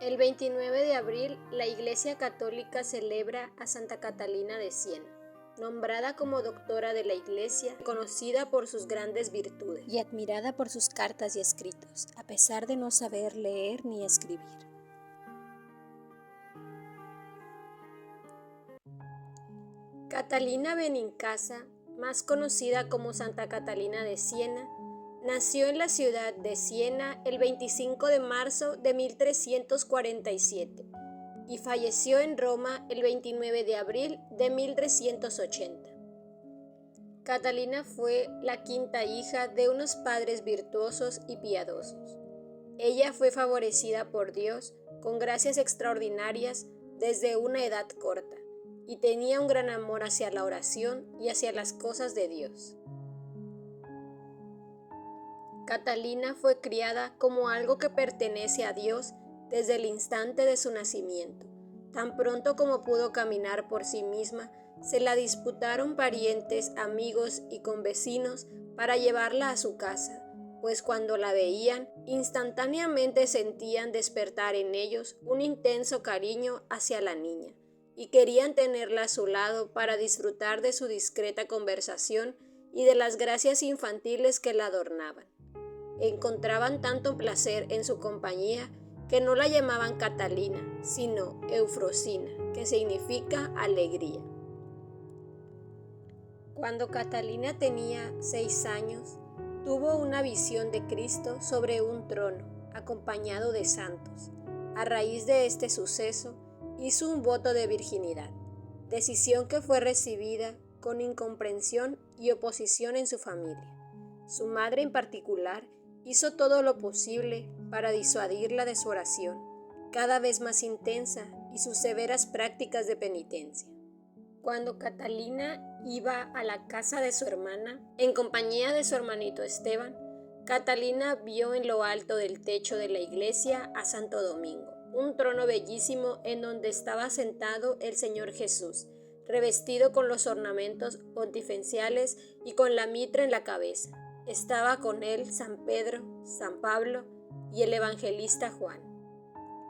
El 29 de abril, la Iglesia Católica celebra a Santa Catalina de Siena, nombrada como doctora de la Iglesia, conocida por sus grandes virtudes y admirada por sus cartas y escritos, a pesar de no saber leer ni escribir. Catalina Benincasa, más conocida como Santa Catalina de Siena, nació en la ciudad de Siena el 25 de marzo de 1347 y falleció en Roma el 29 de abril de 1380. Catalina fue la quinta hija de unos padres virtuosos y piadosos. Ella fue favorecida por Dios con gracias extraordinarias desde una edad corta y tenía un gran amor hacia la oración y hacia las cosas de Dios. Catalina fue criada como algo que pertenece a Dios desde el instante de su nacimiento. Tan pronto como pudo caminar por sí misma, se la disputaron parientes, amigos y convecinos para llevarla a su casa, pues cuando la veían, instantáneamente sentían despertar en ellos un intenso cariño hacia la niña, y querían tenerla a su lado para disfrutar de su discreta conversación y de las gracias infantiles que la adornaban. Encontraban tanto placer en su compañía que no la llamaban Catalina, sino Eufrosina, que significa alegría. Cuando Catalina tenía 6 años, tuvo una visión de Cristo sobre un trono, acompañado de santos. A raíz de este suceso, hizo un voto de virginidad, decisión que fue recibida con incomprensión y oposición en su familia. Su madre en particular hizo todo lo posible para disuadirla de su oración, cada vez más intensa, y sus severas prácticas de penitencia. Cuando Catalina iba a la casa de su hermana, en compañía de su hermanito Esteban, Catalina vio en lo alto del techo de la iglesia a Santo Domingo, un trono bellísimo en donde estaba sentado el Señor Jesús, revestido con los ornamentos pontificiales y con la mitra en la cabeza. Estaba con él San Pedro, San Pablo y el evangelista Juan.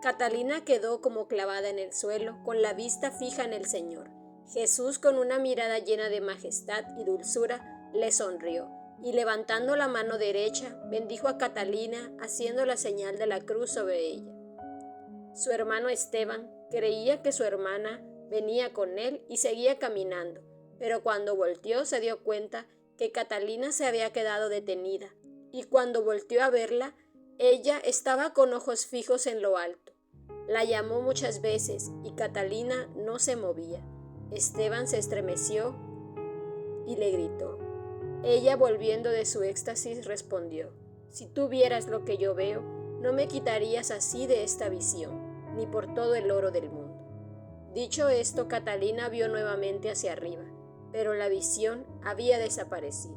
Catalina quedó como clavada en el suelo, con la vista fija en el Señor. Jesús, con una mirada llena de majestad y dulzura, le sonrió, y levantando la mano derecha, bendijo a Catalina, haciendo la señal de la cruz sobre ella. Su hermano Esteban creía que su hermana venía con él y seguía caminando, pero cuando volteó se dio cuenta que Catalina se había quedado detenida, y cuando volteó a verla, ella estaba con ojos fijos en lo alto. La llamó muchas veces y Catalina no se movía. Esteban se estremeció y le gritó. Ella, volviendo de su éxtasis, respondió: «Si tú vieras lo que yo veo, no me quitarías así de esta visión, ni por todo el oro del mundo». Dicho esto, Catalina vio nuevamente hacia arriba, pero la visión había desaparecido.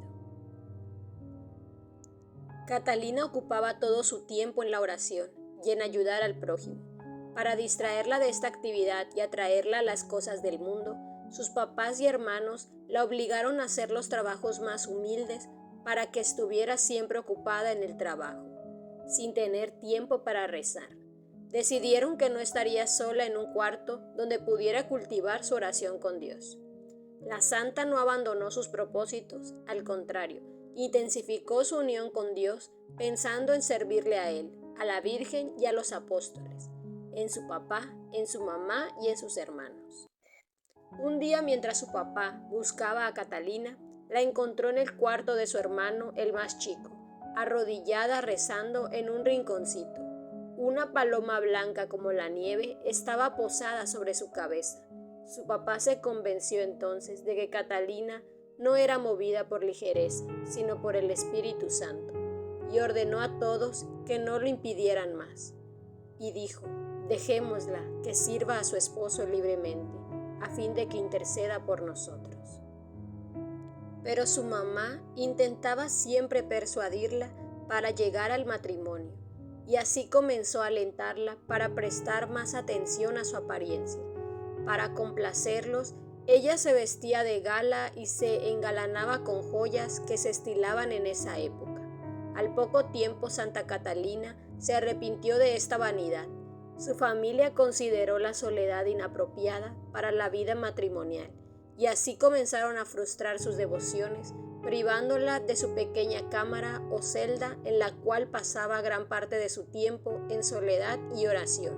Catalina ocupaba todo su tiempo en la oración y en ayudar al prójimo. Para distraerla de esta actividad y atraerla a las cosas del mundo, sus papás y hermanos la obligaron a hacer los trabajos más humildes para que estuviera siempre ocupada en el trabajo, sin tener tiempo para rezar. Decidieron que no estaría sola en un cuarto donde pudiera cultivar su oración con Dios. La santa no abandonó sus propósitos, al contrario, intensificó su unión con Dios pensando en servirle a Él, a la Virgen y a los apóstoles, en su papá, en su mamá y en sus hermanos. Un día, mientras su papá buscaba a Catalina, la encontró en el cuarto de su hermano, el más chico, arrodillada rezando en un rinconcito. Una paloma blanca como la nieve estaba posada sobre su cabeza. Su papá se convenció entonces de que Catalina no era movida por ligereza, sino por el Espíritu Santo, y ordenó a todos que no lo impidieran más. Y dijo: «Dejémosla que sirva a su esposo libremente, a fin de que interceda por nosotros». Pero su mamá intentaba siempre persuadirla para llegar al matrimonio, y así comenzó a alentarla para prestar más atención a su apariencia. Para complacerlos, ella se vestía de gala y se engalanaba con joyas que se estilaban en esa época. Al poco tiempo, Santa Catalina se arrepintió de esta vanidad Su familia consideró la soledad inapropiada para la vida matrimonial y así comenzaron a frustrar sus devociones, privándola de su pequeña cámara o celda en la cual pasaba gran parte de su tiempo en soledad y oración.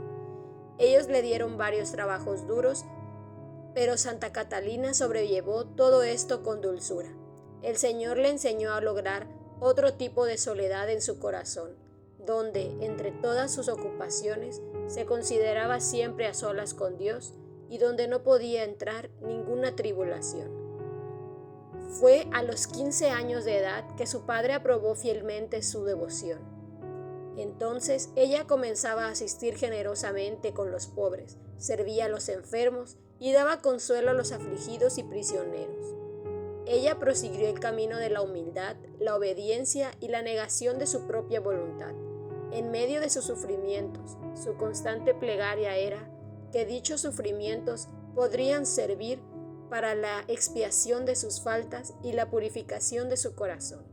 Ellos le dieron varios trabajos duros, pero Santa Catalina sobrellevó todo esto con dulzura. El Señor le enseñó a lograr otro tipo de soledad en su corazón, donde, entre todas sus ocupaciones, se consideraba siempre a solas con Dios y donde no podía entrar ninguna tribulación. Fue a los 15 años de edad que su padre aprobó fielmente su devoción. Entonces ella comenzaba a asistir generosamente con los pobres, servía a los enfermos y daba consuelo a los afligidos y prisioneros. Ella prosiguió el camino de la humildad, la obediencia y la negación de su propia voluntad. En medio de sus sufrimientos, su constante plegaria era que dichos sufrimientos podrían servir para la expiación de sus faltas y la purificación de su corazón.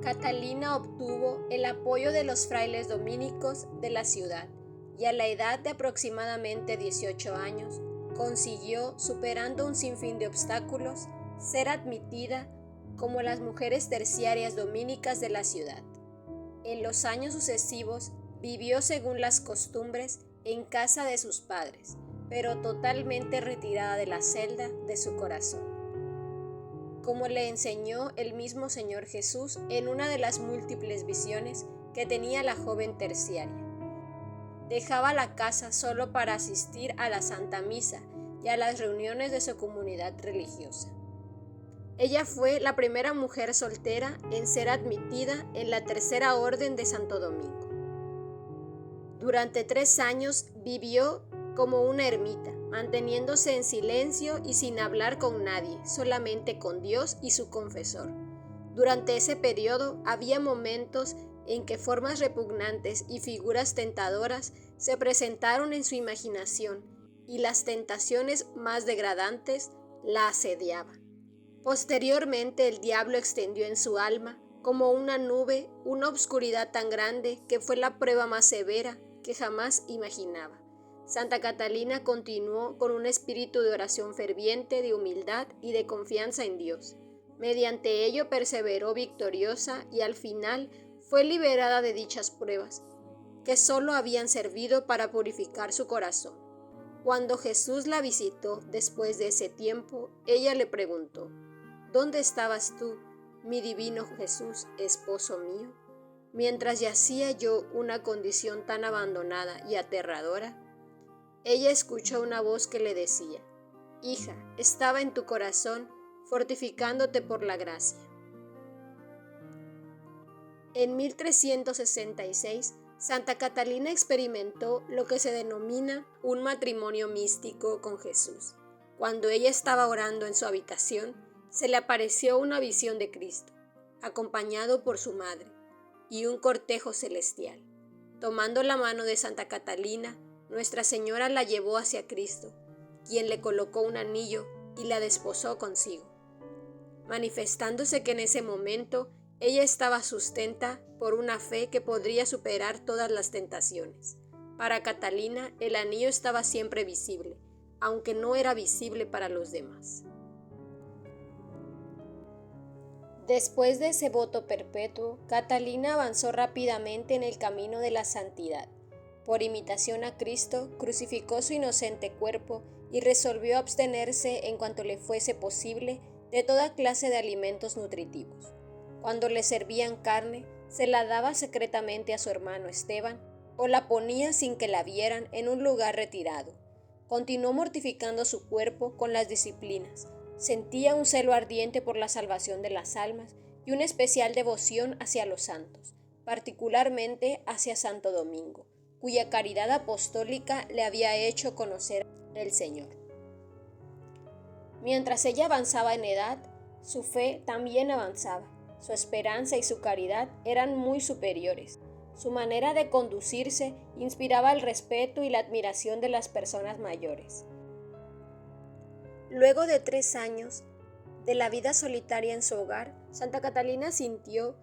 Catalina obtuvo el apoyo de los frailes dominicos de la ciudad y a la edad de aproximadamente 18 años consiguió, superando un sinfín de obstáculos, ser admitida como las mujeres terciarias dominicas de la ciudad. En los años sucesivos vivió según las costumbres en casa de sus padres, pero totalmente retirada de la celda de su corazón, como le enseñó el mismo Señor Jesús en una de las múltiples visiones que tenía la joven terciaria. Dejaba la casa solo para asistir a la Santa Misa y a las reuniones de su comunidad religiosa. Ella fue la primera mujer soltera en ser admitida en la Tercera Orden de Santo Domingo. Durante 3 años vivió como una ermita, manteniéndose en silencio y sin hablar con nadie, solamente con Dios y su confesor. Durante ese periodo había momentos en que formas repugnantes y figuras tentadoras se presentaron en su imaginación y las tentaciones más degradantes la asediaban. Posteriormente el diablo extendió en su alma, como una nube, una obscuridad tan grande que fue la prueba más severa que jamás imaginaba. Santa Catalina continuó con un espíritu de oración ferviente, de humildad y de confianza en Dios. Mediante ello perseveró victoriosa y al final fue liberada de dichas pruebas, que solo habían servido para purificar su corazón. Cuando Jesús la visitó después de ese tiempo, ella le preguntó: ¿Dónde estabas tú, mi divino Jesús, esposo mío? Mientras yacía yo una condición tan abandonada y aterradora. Ella escuchó una voz que le decía: Hija, estaba en tu corazón, fortificándote por la gracia. En 1366, Santa Catalina experimentó lo que se denomina un matrimonio místico con Jesús. Cuando ella estaba orando en su habitación, se le apareció una visión de Cristo, acompañado por su madre, y un cortejo celestial. Tomando la mano de Santa Catalina, Nuestra Señora la llevó hacia Cristo, quien le colocó un anillo y la desposó consigo, manifestándose que en ese momento ella estaba sustenta por una fe que podría superar todas las tentaciones. Para Catalina, el anillo estaba siempre visible, aunque no era visible para los demás. Después de ese voto perpetuo, Catalina avanzó rápidamente en el camino de la santidad. Por imitación a Cristo, crucificó su inocente cuerpo y resolvió abstenerse en cuanto le fuese posible de toda clase de alimentos nutritivos. Cuando le servían carne, se la daba secretamente a su hermano Esteban o la ponía sin que la vieran en un lugar retirado. Continuó mortificando su cuerpo con las disciplinas. Sentía un celo ardiente por la salvación de las almas y una especial devoción hacia los santos, particularmente hacia Santo Domingo, cuya caridad apostólica le había hecho conocer el Señor. Mientras ella avanzaba en edad, su fe también avanzaba. Su esperanza y su caridad eran muy superiores. Su manera de conducirse inspiraba el respeto y la admiración de las personas mayores. Luego de 3 años de la vida solitaria en su hogar, Santa Catalina sintió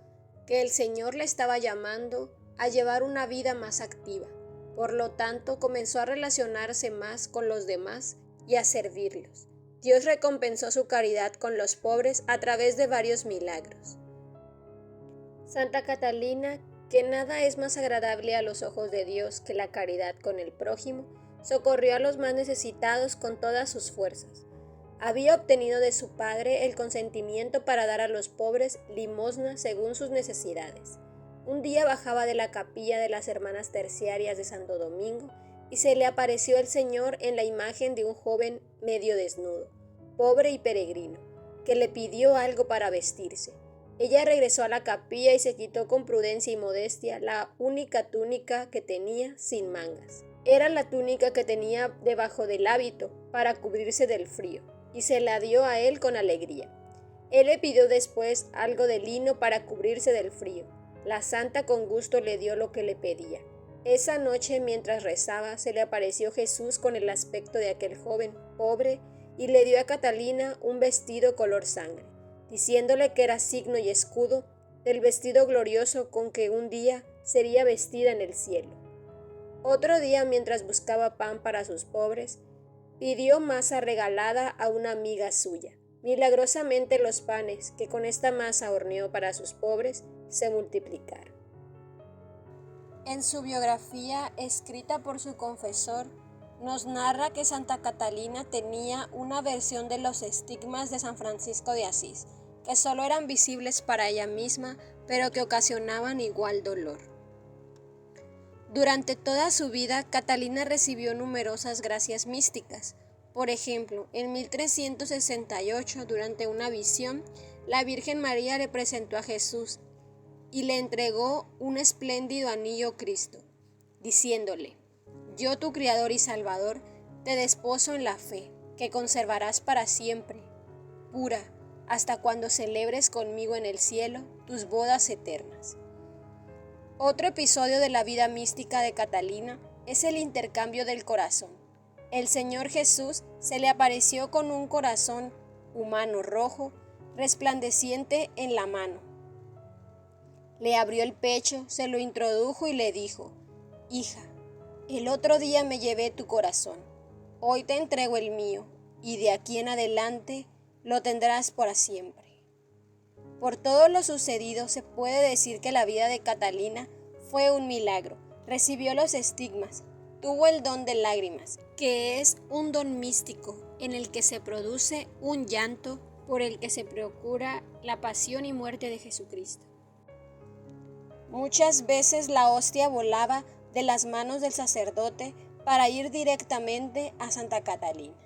que el Señor la estaba llamando a llevar una vida más activa. Por lo tanto, comenzó a relacionarse más con los demás y a servirlos. Dios recompensó su caridad con los pobres a través de varios milagros. Santa Catalina, que nada es más agradable a los ojos de Dios que la caridad con el prójimo, socorrió a los más necesitados con todas sus fuerzas. Había obtenido de su padre el consentimiento para dar a los pobres limosna según sus necesidades. Un día bajaba de la capilla de las Hermanas Terciarias de Santo Domingo y se le apareció el Señor en la imagen de un joven medio desnudo, pobre y peregrino, que le pidió algo para vestirse. Ella regresó a la capilla y se quitó con prudencia y modestia la única túnica que tenía sin mangas. Era la túnica que tenía debajo del hábito para cubrirse del frío, y se la dio a él con alegría. Él le pidió después algo de lino para cubrirse del frío. La santa con gusto le dio lo que le pedía. Esa noche, mientras rezaba, se le apareció Jesús con el aspecto de aquel joven pobre y le dio a Catalina un vestido color sangre, diciéndole que era signo y escudo del vestido glorioso con que un día sería vestida en el cielo. Otro día, mientras buscaba pan para sus pobres, pidió masa regalada a una amiga suya. Milagrosamente los panes que con esta masa horneó para sus pobres se multiplicaron. En su biografía, escrita por su confesor, nos narra que Santa Catalina tenía una versión de los estigmas de San Francisco de Asís, que solo eran visibles para ella misma, pero que ocasionaban igual dolor. Durante toda su vida, Catalina recibió numerosas gracias místicas. Por ejemplo, en 1368, durante una visión, la Virgen María le presentó a Jesús y le entregó un espléndido anillo Cristo, diciéndole: «Yo, tu Criador y Salvador, te desposo en la fe, que conservarás para siempre, pura, hasta cuando celebres conmigo en el cielo tus bodas eternas». Otro episodio de la vida mística de Catalina es el intercambio del corazón. El Señor Jesús se le apareció con un corazón humano rojo, resplandeciente en la mano. Le abrió el pecho, se lo introdujo y le dijo: «Hija, el otro día me llevé tu corazón, hoy te entrego el mío, y de aquí en adelante lo tendrás para siempre». Por todo lo sucedido, se puede decir que la vida de Catalina fue un milagro. Recibió los estigmas, tuvo el don de lágrimas, que es un don místico en el que se produce un llanto por el que se procura la pasión y muerte de Jesucristo. Muchas veces la hostia volaba de las manos del sacerdote para ir directamente a Santa Catalina.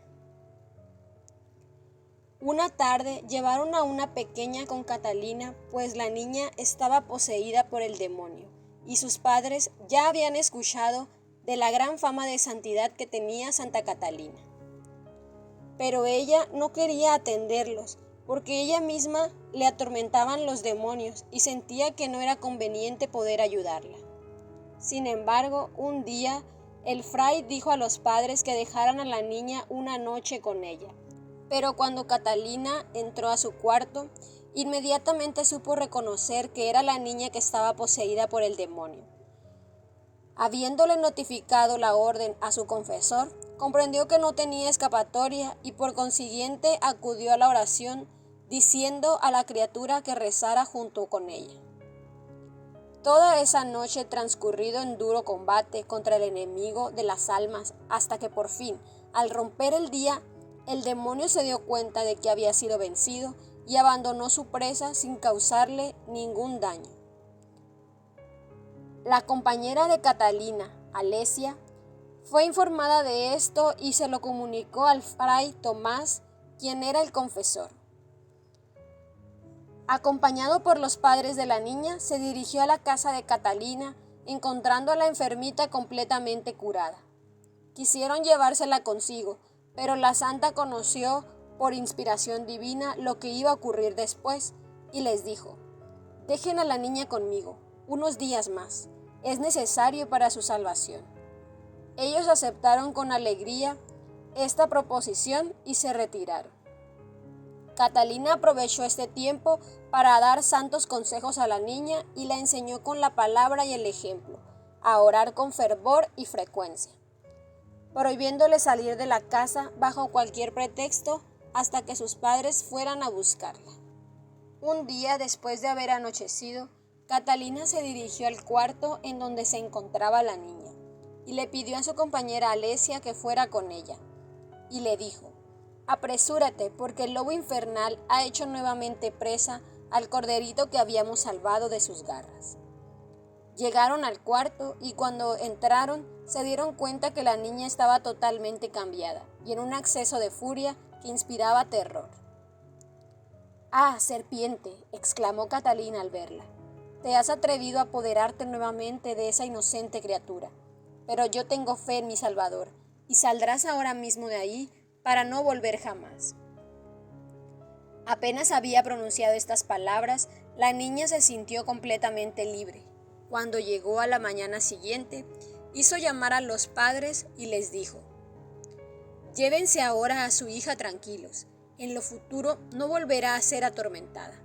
Una tarde llevaron a una pequeña con Catalina, pues la niña estaba poseída por el demonio, y sus padres ya habían escuchado de la gran fama de santidad que tenía Santa Catalina. Pero ella no quería atenderlos, porque ella misma le atormentaban los demonios y sentía que no era conveniente poder ayudarla. Sin embargo, un día el fray dijo a los padres que dejaran a la niña una noche con ella. Pero cuando Catalina entró a su cuarto, inmediatamente supo reconocer que era la niña que estaba poseída por el demonio. Habiéndole notificado la orden a su confesor, comprendió que no tenía escapatoria y por consiguiente acudió a la oración, diciendo a la criatura que rezara junto con ella. Toda esa noche transcurrido en duro combate contra el enemigo de las almas, hasta que por fin, al romper el día, el demonio se dio cuenta de que había sido vencido y abandonó su presa sin causarle ningún daño. La compañera de Catalina, Alesia, fue informada de esto y se lo comunicó al fray Tomás, quien era el confesor. Acompañado por los padres de la niña, se dirigió a la casa de Catalina, encontrando a la enfermita completamente curada. Quisieron llevársela consigo, pero la santa conoció por inspiración divina lo que iba a ocurrir después y les dijo: «Dejen a la niña conmigo, unos días más, es necesario para su salvación». Ellos aceptaron con alegría esta proposición y se retiraron. Catalina aprovechó este tiempo para dar santos consejos a la niña y la enseñó con la palabra y el ejemplo, a orar con fervor y frecuencia, prohibiéndole salir de la casa bajo cualquier pretexto hasta que sus padres fueran a buscarla. Un día después de haber anochecido, Catalina se dirigió al cuarto en donde se encontraba la niña y le pidió a su compañera Alesia que fuera con ella, y le dijo: «Apresúrate, porque el lobo infernal ha hecho nuevamente presa al corderito que habíamos salvado de sus garras». Llegaron al cuarto y cuando entraron se dieron cuenta que la niña estaba totalmente cambiada y en un acceso de furia que inspiraba terror. «¡Ah, serpiente!», exclamó Catalina al verla. «Te has atrevido a apoderarte nuevamente de esa inocente criatura, pero yo tengo fe en mi Salvador, y saldrás ahora mismo de ahí para no volver jamás». Apenas había pronunciado estas palabras, la niña se sintió completamente libre. Cuando llegó a la mañana siguiente, hizo llamar a los padres y les dijo: «Llévense ahora a su hija tranquilos. En lo futuro no volverá a ser atormentada».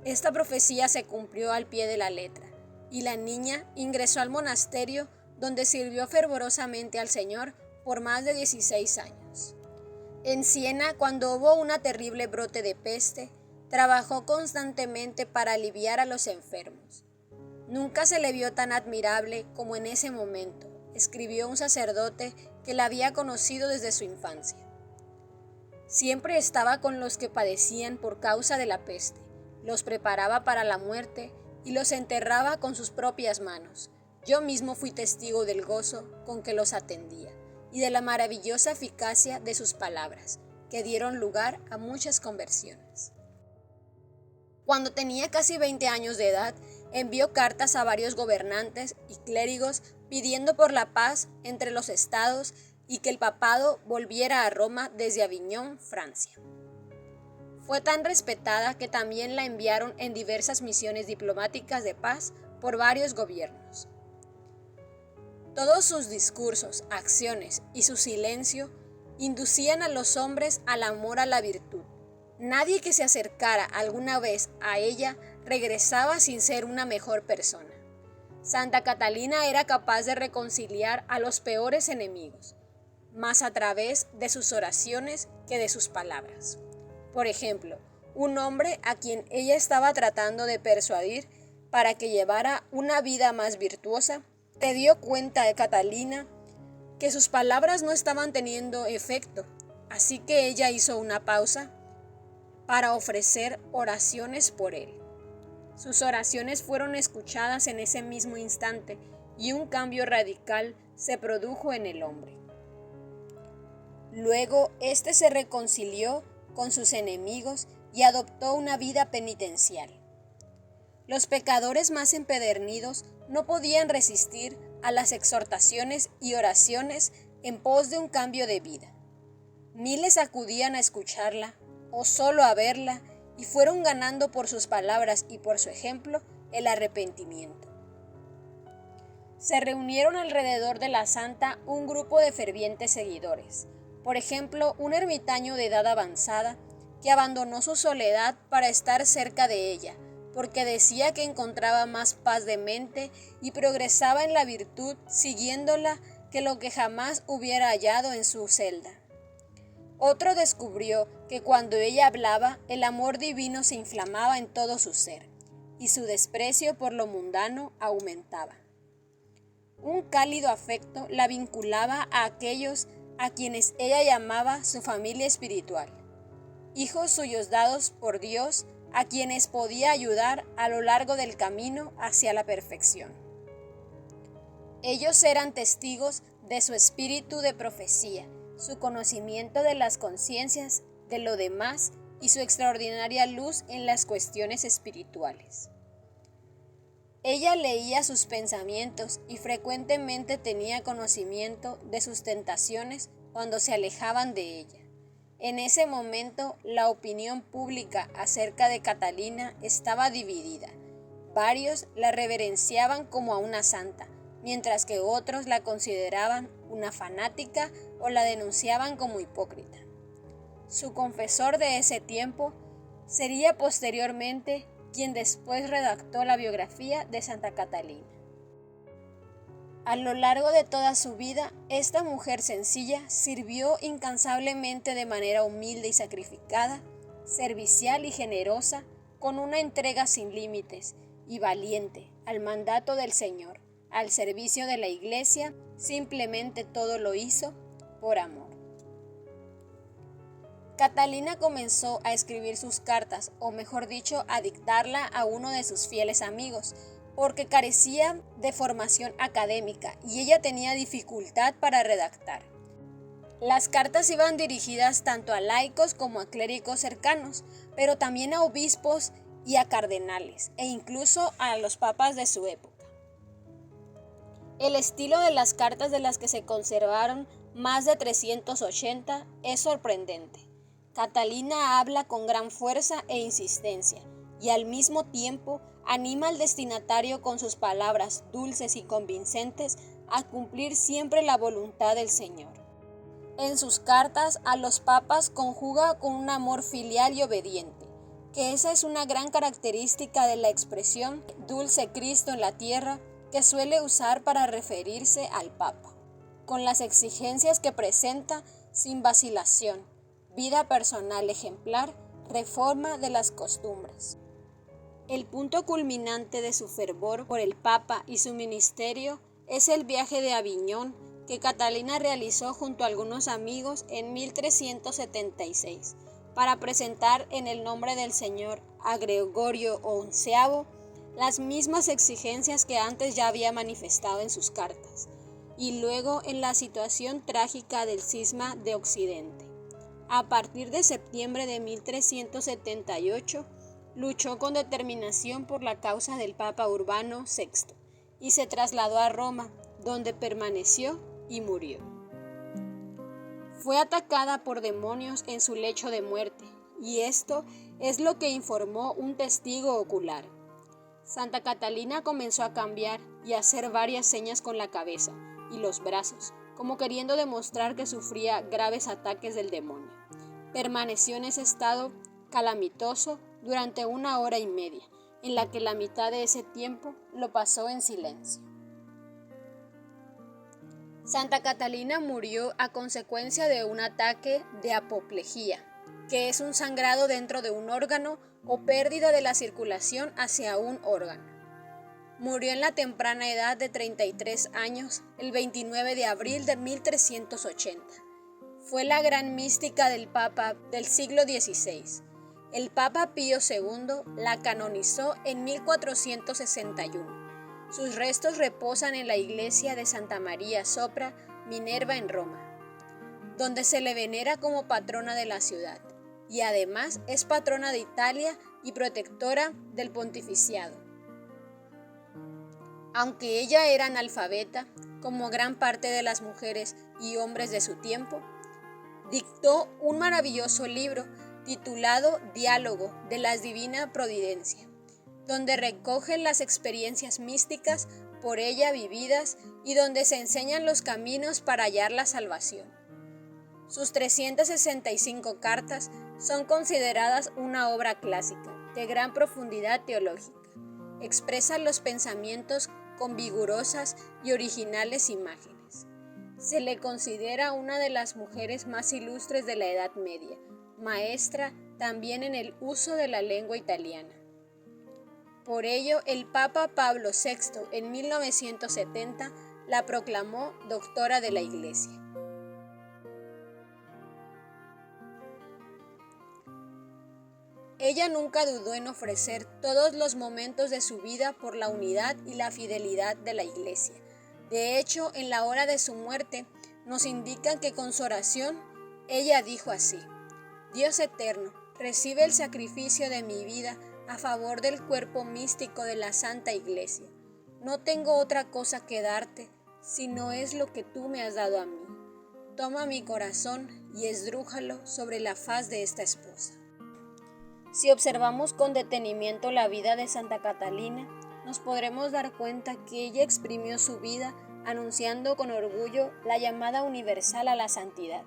Esta profecía se cumplió al pie de la letra, y la niña ingresó al monasterio donde sirvió fervorosamente al Señor por más de 16 años. En Siena, cuando hubo una terrible brote de peste, trabajó constantemente para aliviar a los enfermos. «Nunca se le vio tan admirable como en ese momento», escribió un sacerdote que la había conocido desde su infancia. «Siempre estaba con los que padecían por causa de la peste, los preparaba para la muerte y los enterraba con sus propias manos. Yo mismo fui testigo del gozo con que los atendía y de la maravillosa eficacia de sus palabras, que dieron lugar a muchas conversiones». Cuando tenía casi 20 años de edad, envió cartas a varios gobernantes y clérigos pidiendo por la paz entre los estados y que el papado volviera a Roma desde Aviñón, Francia. Fue tan respetada que también la enviaron en diversas misiones diplomáticas de paz por varios gobiernos. Todos sus discursos, acciones y su silencio inducían a los hombres al amor a la virtud. Nadie que se acercara alguna vez a ella regresaba sin ser una mejor persona. Santa Catalina era capaz de reconciliar a los peores enemigos, más a través de sus oraciones que de sus palabras. Por ejemplo, un hombre a quien ella estaba tratando de persuadir para que llevara una vida más virtuosa, se dio cuenta de Catalina que sus palabras no estaban teniendo efecto, así que ella hizo una pausa para ofrecer oraciones por él. Sus oraciones fueron escuchadas en ese mismo instante y un cambio radical se produjo en el hombre. Luego, éste se reconcilió con sus enemigos y adoptó una vida penitencial. Los pecadores más empedernidos no podían resistir a las exhortaciones y oraciones en pos de un cambio de vida. Miles acudían a escucharla o solo a verla y fueron ganando por sus palabras y por su ejemplo el arrepentimiento. Se reunieron alrededor de la santa un grupo de fervientes seguidores. Por ejemplo, un ermitaño de edad avanzada que abandonó su soledad para estar cerca de ella, porque decía que encontraba más paz de mente y progresaba en la virtud siguiéndola que lo que jamás hubiera hallado en su celda. Otro descubrió que cuando ella hablaba, el amor divino se inflamaba en todo su ser, y su desprecio por lo mundano aumentaba. Un cálido afecto la vinculaba a aquellos a quienes ella llamaba su familia espiritual, hijos suyos dados por Dios, a quienes podía ayudar a lo largo del camino hacia la perfección. Ellos eran testigos de su espíritu de profecía, su conocimiento de las conciencias de lo demás y su extraordinaria luz en las cuestiones espirituales. Ella leía sus pensamientos y frecuentemente tenía conocimiento de sus tentaciones cuando se alejaban de ella. En ese momento, la opinión pública acerca de Catalina estaba dividida. Varios la reverenciaban como a una santa, mientras que otros la consideraban una fanática o la denunciaban como hipócrita. Su confesor de ese tiempo sería posteriormente quien después redactó la biografía de Santa Catalina. A lo largo de toda su vida, esta mujer sencilla sirvió incansablemente de manera humilde y sacrificada, servicial y generosa, con una entrega sin límites y valiente al mandato del Señor, al servicio de la Iglesia. Simplemente todo lo hizo por amor. Catalina comenzó a escribir sus cartas, o mejor dicho, a dictarla a uno de sus fieles amigos, porque carecía de formación académica y ella tenía dificultad para redactar. Las cartas iban dirigidas tanto a laicos como a clérigos cercanos, pero también a obispos y a cardenales, e incluso a los papas de su época. El estilo de las cartas, de las que se conservaron más de 380, es sorprendente. Catalina habla con gran fuerza e insistencia, y al mismo tiempo anima al destinatario con sus palabras dulces y convincentes a cumplir siempre la voluntad del Señor. En sus cartas a los papas conjuga con un amor filial y obediente, que esa es una gran característica de la expresión dulce Cristo en la tierra, que suele usar para referirse al Papa, con las exigencias que presenta sin vacilación: vida personal ejemplar, reforma de las costumbres. El punto culminante de su fervor por el Papa y su ministerio es el viaje de Aviñón que Catalina realizó junto a algunos amigos en 1376 para presentar en el nombre del Señor a Gregorio XI las mismas exigencias que antes ya había manifestado en sus cartas, y luego en la situación trágica del cisma de Occidente. A partir de septiembre de 1378, luchó con determinación por la causa del Papa Urbano VI y se trasladó a Roma, donde permaneció y murió. Fue atacada por demonios en su lecho de muerte, y esto es lo que informó un testigo ocular. Santa Catalina comenzó a cambiar y a hacer varias señas con la cabeza y los brazos, como queriendo demostrar que sufría graves ataques del demonio. Permaneció en ese estado calamitoso durante 1 hora y media, en la que la mitad de ese tiempo lo pasó en silencio. Santa Catalina murió a consecuencia de un ataque de apoplejía, que es un sangrado dentro de un órgano o pérdida de la circulación hacia un órgano. Murió en la temprana edad de 33 años, el 29 de abril de 1380. Fue la gran mística del Papa del siglo XVI. El Papa Pío II la canonizó en 1461. Sus restos reposan en la iglesia de Santa María Sopra Minerva en Roma, donde se le venera como patrona de la ciudad, y además es patrona de Italia y protectora del pontificiado. Aunque ella era analfabeta, como gran parte de las mujeres y hombres de su tiempo, dictó un maravilloso libro titulado Diálogo de la Divina Providencia, donde recogen las experiencias místicas por ella vividas y donde se enseñan los caminos para hallar la salvación. Sus 365 cartas son consideradas una obra clásica de gran profundidad teológica. Expresan los pensamientos con vigorosas y originales imágenes. Se le considera una de las mujeres más ilustres de la Edad Media, maestra también en el uso de la lengua italiana. Por ello, el Papa Pablo VI en 1970 la proclamó doctora de la Iglesia. Ella nunca dudó en ofrecer todos los momentos de su vida por la unidad y la fidelidad de la Iglesia. De hecho, en la hora de su muerte, nos indican que con su oración, ella dijo así: Dios eterno, recibe el sacrificio de mi vida a favor del cuerpo místico de la Santa Iglesia. No tengo otra cosa que darte, sino es lo que tú me has dado a mí. Toma mi corazón y esdrújalo sobre la faz de esta esposa. Si observamos con detenimiento la vida de Santa Catalina, nos podremos dar cuenta que ella exprimió su vida anunciando con orgullo la llamada universal a la santidad,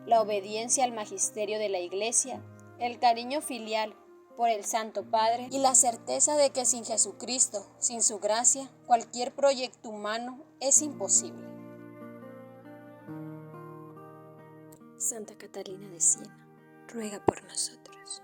la obediencia al magisterio de la Iglesia, el cariño filial, por el Santo Padre y la certeza de que sin Jesucristo, sin su gracia, cualquier proyecto humano es imposible. Santa Catalina de Siena, ruega por nosotros.